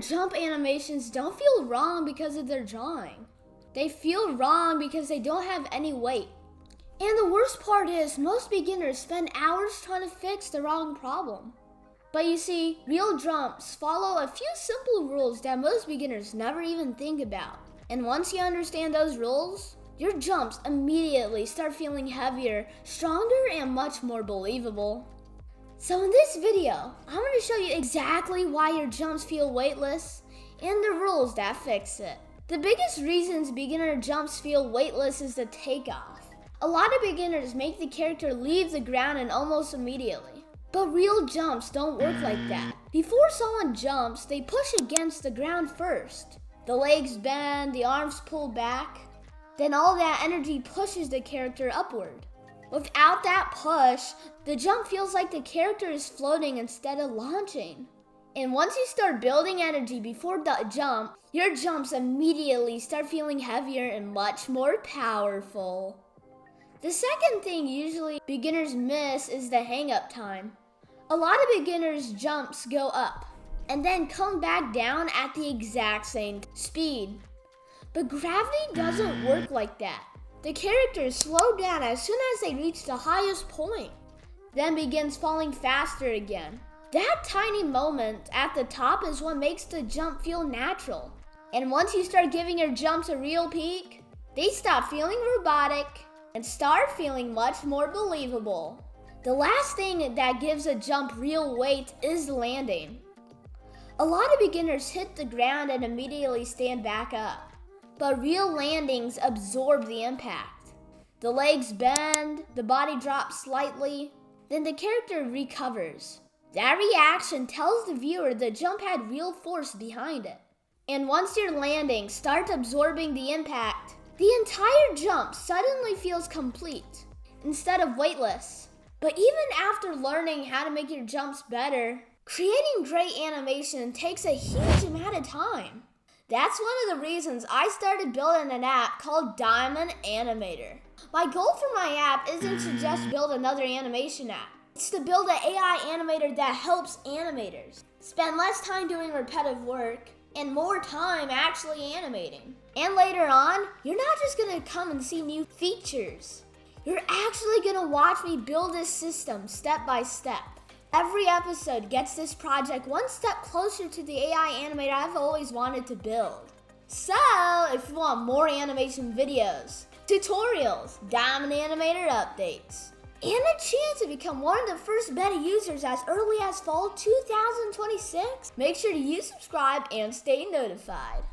jump animations don't feel wrong because of their drawing. They feel wrong because they don't have any weight. And the worst part is, most beginners spend hours trying to fix the wrong problem. But you see, real jumps follow a few simple rules that most beginners never even think about. And once you understand those rules, your jumps immediately start feeling heavier, stronger, and much more believable. So in this video, I'm going to show you exactly why your jumps feel weightless and the rules that fix it. The biggest reasons beginner jumps feel weightless is the takeoff. A lot of beginners make the character leave the ground and almost immediately. But real jumps don't work like that. Before someone jumps, they push against the ground first. The legs bend, the arms pull back. Then all that energy pushes the character upward. Without that push, the jump feels like the character is floating instead of launching. And once you start building energy before the jump, your jumps immediately start feeling heavier and much more powerful. The second thing usually beginners miss is the hang-up time. A lot of beginners' jumps go up and then come back down at the exact same speed. But gravity doesn't work like that. The characters slow down as soon as they reach the highest point, then begins falling faster again. That tiny moment at the top is what makes the jump feel natural. And once you start giving your jumps a real peak, they stop feeling robotic and start feeling much more believable. The last thing that gives a jump real weight is landing. A lot of beginners hit the ground and immediately stand back up. But real landings absorb the impact. The legs bend, the body drops slightly, then the character recovers. That reaction tells the viewer the jump had real force behind it. And once your landing starts absorbing the impact, the entire jump suddenly feels complete instead of weightless. But even after learning how to make your jumps better, creating great animation takes a huge amount of time. That's one of the reasons I started building an app called Diamond Animator. My goal for my app isn't to just build another animation app. It's to build an AI animator that helps animators spend less time doing repetitive work and more time actually animating. And later on, you're not just gonna come and see new features. You're actually gonna watch me build this system step by step. Every episode gets this project one step closer to the AI animator I've always wanted to build. So, if you want more animation videos, tutorials, Diamond Animator updates, and a chance to become one of the first beta users as early as fall 2026, make sure to subscribe and stay notified.